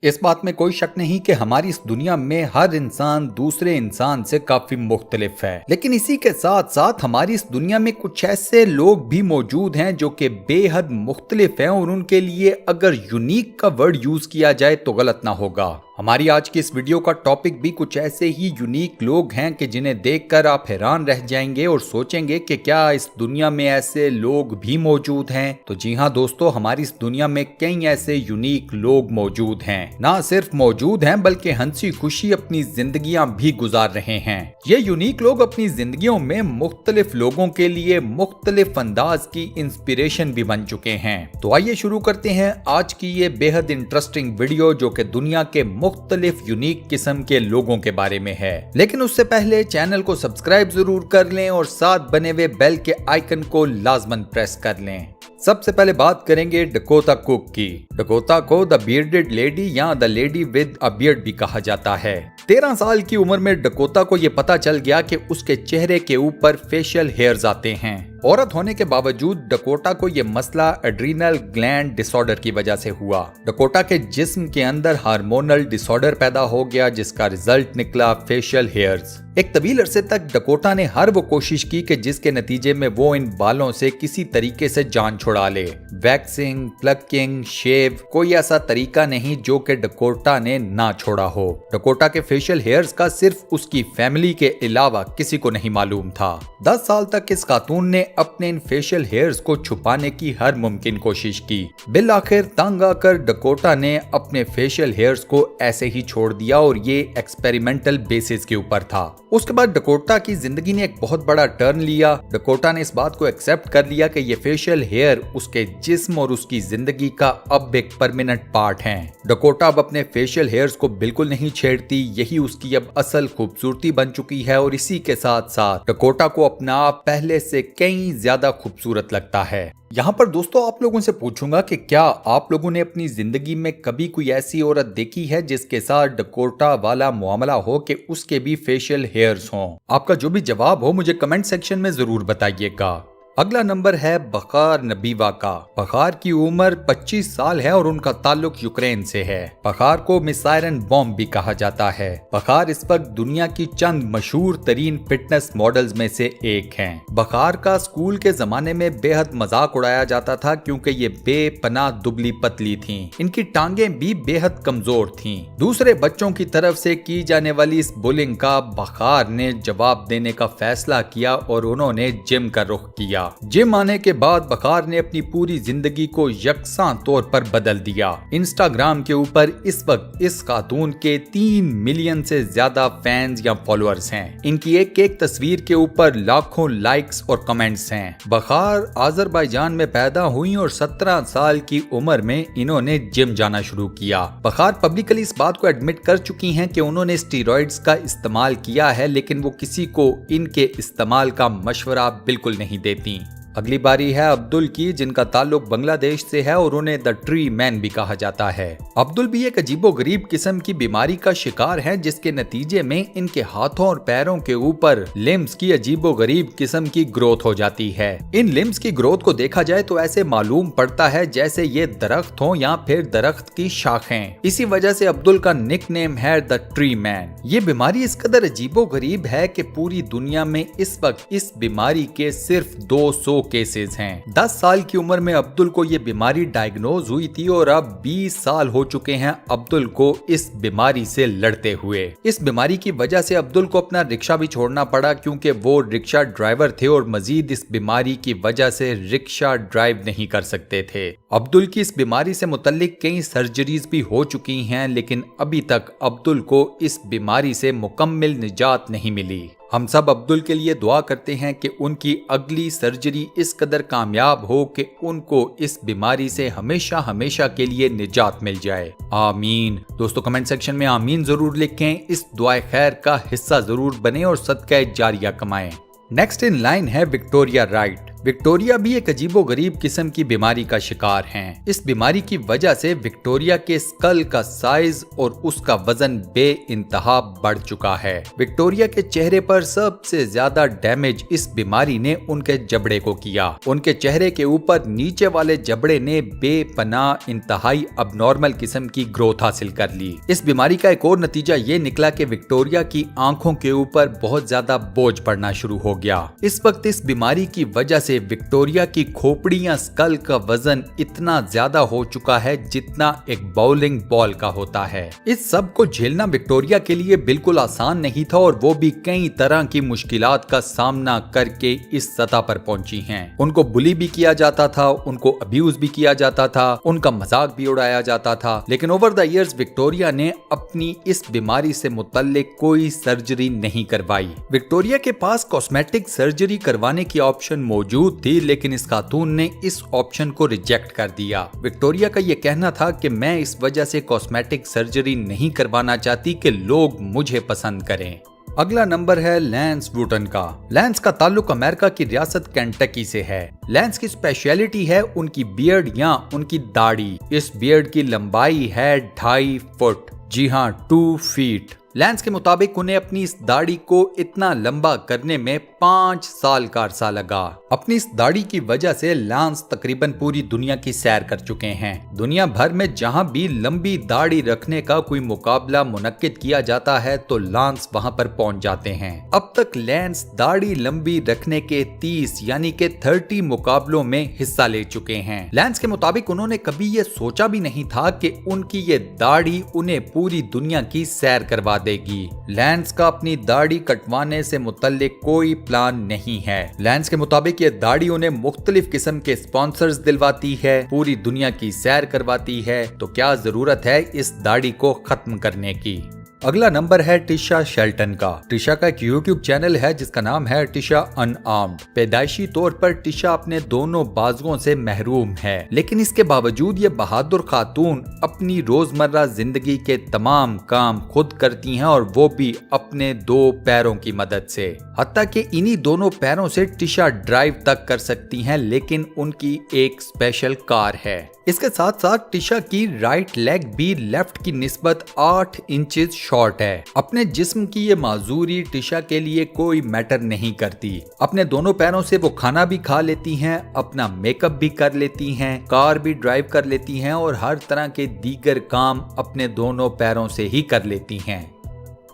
इस बात में कोई शक नहीं कि हमारी इस दुनिया में हर इंसान दूसरे इंसान से काफी मुख्तलिफ है, लेकिन इसी के साथ साथ हमारी इस दुनिया में कुछ ऐसे लोग भी मौजूद हैं जो कि बेहद मुख्तलिफ हैं और उनके लिए अगर यूनिक का वर्ड यूज किया जाए तो गलत ना होगा। हमारी आज की इस वीडियो का टॉपिक भी कुछ ऐसे ही यूनिक लोग हैं कि जिन्हें देखकर आप हैरान रह जाएंगे और सोचेंगे कि क्या इस दुनिया में ऐसे लोग भी मौजूद हैं। तो जी हाँ दोस्तों, हमारी इस दुनिया में कई ऐसे यूनिक लोग मौजूद हैं, ना सिर्फ मौजूद हैं बल्कि हंसी खुशी अपनी जिंदगियां भी गुजार रहे हैं। ये यूनिक लोग अपनी जिंदगियों में मुख्तलिफ लोगों के लिए मुख्तलिफ अंदाज की इंस्पिरेशन भी बन चुके हैं। तो आइए शुरू करते हैं आज की ये बेहद इंटरेस्टिंग वीडियो जो कि दुनिया के मुख्तलिफ यूनिक किस्म के लोगों के बारे में है। लेकिन उससे पहले चैनल को सब्सक्राइब जरूर कर लें और साथ बने हुए बेल के आइकन को लाजमन प्रेस कर लें। सबसे पहले बात करेंगे डकोटा कुक की। डकोटा को द बियर्डेड लेडी या the lady with a beard भी कहा जाता है। 13 साल की उम्र में डकोटा को यह पता चल गया कि उसके चेहरे के ऊपर फेशियल हेयर्स आते हैं। औरत होने के बावजूद डकोटा को यह मसला एड्रीनल ग्लैंड डिसऑर्डर की वजह से हुआ। डकोटा के जिस्म के अंदर हार्मोनल डिसऑर्डर पैदा हो गया जिसका रिजल्ट निकला फेशियल हेयर्स। एक तवील अरसे तक डकोटा ने हर वो कोशिश की कि जिसके नतीजे में वो इन बालों से किसी तरीके से जान छुड़ा ले। वैक्सिंग, प्लकिंग, शेव, कोई ऐसा तरीका नहीं जो कि डकोटा ने ना छोड़ा हो। डकोटा के फेशियल हेयर्स का सिर्फ उसकी फैमिली के अलावा किसी को नहीं मालूम था। 10 साल तक इस खातून ने अपने इन फेशियल हेयर्स को छुपाने की हर मुमकिन कोशिश की। बिल आखिर तंग आकर डकोटा ने अपने फेशियल हेयर्स को ऐसे ही छोड़ दिया और ये एक्सपेरिमेंटल बेसिस के ऊपर था। उसके बाद डकोटा की जिंदगी ने एक बहुत बड़ा टर्न लिया। डकोटा ने इस बात को एक्सेप्ट कर लिया कि ये फेशियल हेयर उसके जिस्म और उसकी जिंदगी का अब एक परमानेंट पार्ट हैं। डकोटा अब अपने फेशियल हेयर्स को बिल्कुल नहीं छेड़ती, यही उसकी अब असल खूबसूरती बन चुकी है और इसी के साथ साथ डकोटा को अपना आप पहले से कई ज्यादा खूबसूरत लगता है। यहाँ पर दोस्तों आप लोगों से पूछूंगा कि क्या आप लोगों ने अपनी जिंदगी में कभी कोई ऐसी औरत देखी है जिसके साथ डकोटा वाला मुआमला हो कि उसके भी फेशियल हेयर्स हों? आपका जो भी जवाब हो मुझे कमेंट सेक्शन में जरूर बताइएगा। अगला नंबर है बखार नबीवा का। बखार की उम्र 25 साल है और उनका ताल्लुक यूक्रेन से है। बखार को मिस आयरन बॉम्ब भी कहा जाता है। बखार इस वक्त दुनिया की चंद मशहूर तरीन फिटनेस मॉडल्स में से एक हैं। बखार का स्कूल के जमाने में बेहद मजाक उड़ाया जाता था क्योंकि ये बेपनाह दुबली पतली थीं। इनकी टांगें भी बेहद कमजोर थीं। दूसरे बच्चों की तरफ से की जाने वाली इस बुलिंग का बखार ने जवाब देने का फैसला किया और उन्होंने जिम का रुख किया। जिम आने के बाद बखार ने अपनी पूरी जिंदगी को यकसां तौर पर बदल दिया। इंस्टाग्राम के ऊपर इस वक्त इस खातून के 3 मिलियन से ज्यादा फैंस या फॉलोअर्स हैं। इनकी एक एक तस्वीर के ऊपर लाखों लाइक्स और कमेंट्स हैं। बखार आज़रबाईजान में पैदा हुई और 17 साल की उम्र में इन्होंने जिम जाना शुरू किया। बखार पब्लिकली इस बात को एडमिट कर चुकी हैं कि उन्होंने स्टीरॉइड्स का इस्तेमाल किया है, लेकिन वो किसी को इनके इस्तेमाल का मशवरा बिल्कुल नहीं देती। अगली बारी है अब्दुल की, जिनका ताल्लुक बांग्लादेश से है और उन्हें द ट्री मैन भी कहा जाता है। अब्दुल भी एक अजीबो गरीब किस्म की बीमारी का शिकार है जिसके नतीजे में इनके हाथों और पैरों के ऊपर लिम्स की अजीबो गरीब किस्म की ग्रोथ हो जाती है। इन लिम्स की ग्रोथ को देखा जाए तो ऐसे मालूम पड़ता है जैसे ये दरख्त हो या फिर दरख्त की शाखें। इसी वजह से अब्दुल का निक नेम है द ट्री मैन। ये बीमारी इस कदर अजीबो गरीब है कि पूरी दुनिया में इस वक्त इस बीमारी के सिर्फ 200 केसेस हैं। 10 साल की उम्र में अब्दुल को ये बीमारी डायग्नोज हुई थी और अब 20 साल हो चुके हैं अब्दुल को इस बीमारी से लड़ते हुए। इस बीमारी की वजह से अब्दुल को अपना रिक्शा भी छोड़ना पड़ा क्योंकि वो रिक्शा ड्राइवर थे और मजीद इस बीमारी की वजह से रिक्शा ड्राइव नहीं कर सकते थे। अब्दुल की इस बीमारी से मुतल्लिक कई सर्जरीज भी हो चुकी हैं, लेकिन अभी तक अब्दुल को इस बीमारी से मुकम्मल निजात नहीं मिली। हम सब अब्दुल के लिए दुआ करते हैं कि उनकी अगली सर्जरी इस कदर कामयाब हो कि उनको इस बीमारी से हमेशा हमेशा के लिए निजात मिल जाए। आमीन। दोस्तों कमेंट सेक्शन में आमीन जरूर लिखें, इस दुआ खैर का हिस्सा जरूर बने और सदका जारिया कमाएं। नेक्स्ट इन लाइन है विक्टोरिया राइट। विक्टोरिया भी एक अजीबोगरीब किस्म की बीमारी का शिकार हैं। इस बीमारी की वजह से विक्टोरिया के स्कल का साइज और उसका वजन बेइंतहा बढ़ चुका है। विक्टोरिया के चेहरे पर सबसे ज्यादा डैमेज इस बीमारी ने उनके जबड़े को किया। उनके चेहरे के ऊपर नीचे वाले जबड़े ने बेपनाह इंतहाई अबनॉर्मल किस्म की ग्रोथ हासिल कर ली। इस बीमारी का एक और नतीजा ये निकला कि विक्टोरिया की आंखों के ऊपर बहुत ज्यादा बोझ पड़ना शुरू हो गया। इस वक्त इस बीमारी की वजह से विक्टोरिया की खोपड़ी या स्कल का वजन इतना ज्यादा हो चुका है जितना एक बाउलिंग बॉल का होता है। इस सब को झेलना विक्टोरिया के लिए बिल्कुल आसान नहीं था और वो भी कई तरह की मुश्किलात का सामना करके इस सतह पर पहुंची हैं। उनको बुली भी किया जाता था, उनको अब्यूज भी किया जाता था, उनका मजाक भी उड़ाया जाता था, लेकिन ओवर द इयर्स विक्टोरिया ने अपनी इस बीमारी से मुतल्लिक कोई सर्जरी नहीं करवाई। विक्टोरिया के पास कॉस्मेटिक सर्जरी करवाने की ऑप्शन मौजूद थी, लेकिन इस खातून ने इस ऑप्शन को रिजेक्ट कर दिया। विक्टोरिया का ये कहना था कि मैं इस वजह से कॉस्मेटिक सर्जरी नहीं करवाना चाहती कि लोग मुझे पसंद करें। अगला नंबर है लैंस वुटन का। लैंस का ताल्लुक अमेरिका की रियासत केंटकी से है। लैंस की स्पेशलिटी है उनकी बियर्ड या उनकी दाढ़ी। इस बियर्ड की लंबाई है 2.5 फुट, जी हाँ 2 फीट। लैंस के मुताबिक उन्हें अपनी इस दाढ़ी को इतना लंबा करने में 5 साल का अरसा लगा। अपनी इस दाढ़ी की वजह से लैंस तकरीबन पूरी दुनिया की सैर कर चुके हैं। दुनिया भर में जहां भी लंबी दाढ़ी रखने का कोई मुकाबला मुनक्किद किया जाता है तो लैंस वहां पर पहुंच जाते हैं। अब तक लैंस दाढ़ी लंबी रखने के 30 यानी के 30 मुकाबलों में हिस्सा ले चुके हैं। लैंस के मुताबिक उन्होंने कभी ये सोचा भी नहीं था कि उनकी ये दाढ़ी उन्हें पूरी दुनिया की सैर करवा देगी। लैंस का अपनी दाढ़ी कटवाने से मुतल्लिक कोई प्लान नहीं है। लैंस के मुताबिक ये दाढ़ी उन्हें मुख्तलिफ किस्म के स्पॉन्सर्स दिलवाती है, पूरी दुनिया की सैर करवाती है, तो क्या जरूरत है इस दाढ़ी को खत्म करने की। अगला नंबर है टिशा शेल्टन का। टिशा का एक यूट्यूब चैनल है जिसका नाम है टिशा अनआर्म्ड। पैदाइशी तौर पर टिशा अपने दोनों बाजुओं से महरूम है, लेकिन इसके बावजूद ये बहादुर खातून अपनी रोजमर्रा जिंदगी के तमाम काम खुद करती हैं और वो भी अपने 2 पैरों की मदद से। हत्ता कि इन्हीं दोनों पैरों से टिशा ड्राइव तक कर सकती हैं, लेकिन उनकी एक स्पेशल कार है। इसके साथ साथ टिशा की राइट लेग भी लेफ्ट की निस्बत 8 इंचेस शॉर्ट है। अपने जिस्म की ये माजूरी टिशा के लिए कोई मैटर नहीं करती। अपने दोनों पैरों से वो खाना भी खा लेती हैं, अपना मेकअप भी कर लेती हैं, कार भी ड्राइव कर लेती हैं और हर तरह के दीगर काम अपने दोनों पैरों से ही कर लेती हैं।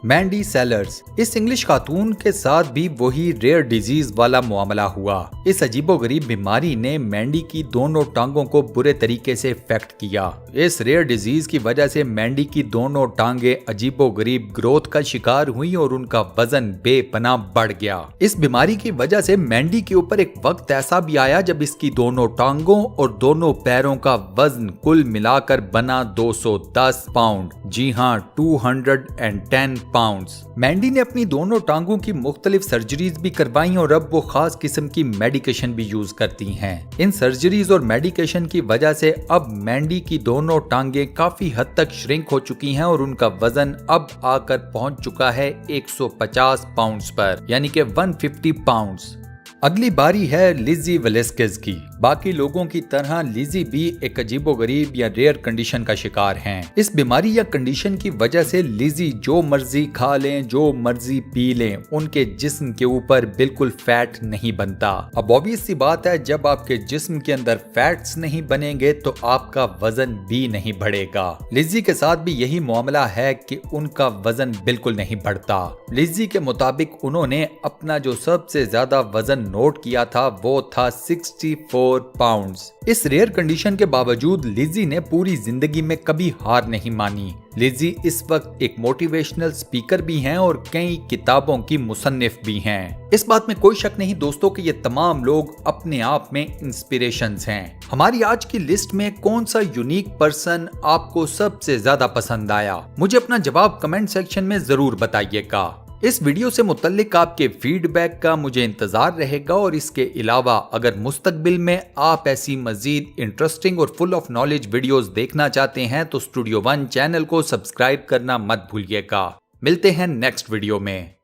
मैंडी सेलर्स। इस इंग्लिश खातून के साथ भी वही रेयर डिजीज वाला मामला हुआ। इस अजीबोगरीब बीमारी ने मैंडी की दोनों टांगों को बुरे तरीके से इफेक्ट किया। इस रेयर डिजीज की वजह से मैंडी की दोनों टांगे अजीबोगरीब ग्रोथ का शिकार हुई और उनका वजन बेपनाह बढ़ गया। इस बीमारी की वजह से मैंडी के ऊपर एक वक्त ऐसा भी आया जब इसकी दोनों टांगों और दोनों पैरों का वजन कुल मिलाकर बना 210 पाउंड, जी हाँ 210 पाउंड्स। मैंडी ने अपनी दोनों टांगों की मुख्तलिफ सर्जरीज भी करवाई और अब वो खास किस्म की मेडिकेशन भी यूज करती हैं। इन सर्जरीज और मेडिकेशन की वजह से अब मैंडी की दोनों टांगे काफी हद तक श्रिंक हो चुकी हैं और उनका वजन अब आकर पहुंच चुका है 150 पाउंड्स पर, यानी कि 150 पाउंड्स। अगली बारी है लिज़ी वेलेस्केज की। बाकी लोगों की तरह लिज़ी भी एक अजीबोगरीब या रेयर कंडीशन का शिकार हैं। इस बीमारी या कंडीशन की वजह से लिज़ी जो मर्जी खा लें, जो मर्जी पी लें, उनके जिस्म के ऊपर बिल्कुल फैट नहीं बनता। अब ऑब्वियस सी बात है, जब आपके जिस्म के अंदर फैट्स नहीं बनेंगे तो आपका वजन भी नहीं बढ़ेगा। लिज़ी के साथ भी यही मामला है कि उनका वजन बिल्कुल नहीं बढ़ता। लिज़ी के मुताबिक उन्होंने अपना जो सबसे ज्यादा वजन नोट किया था वो था 64 पाउंड्स। इस रेयर कंडीशन के बावजूद लिज़ी ने पूरी जिंदगी में कभी हार नहीं मानी। लिज़ी इस वक्त एक मोटिवेशनल स्पीकर भी हैं और कई किताबों की मुसन्निफ भी हैं। इस बात में कोई शक नहीं दोस्तों कि ये तमाम लोग अपने आप में इंस्पिरेशंस हैं। हमारी आज की लिस्ट में कौन सा यूनिक पर्सन आपको सबसे ज्यादा पसंद आया, मुझे अपना जवाब कमेंट सेक्शन में जरूर बताइएगा। इस वीडियो से मुतल्लिक आपके फीडबैक का मुझे इंतजार रहेगा और इसके अलावा अगर मुस्तकबिल में आप ऐसी मजीद इंटरेस्टिंग और फुल ऑफ नॉलेज वीडियोस देखना चाहते हैं तो स्टूडियो 1 चैनल को सब्सक्राइब करना मत भूलिएगा। मिलते हैं नेक्स्ट वीडियो में।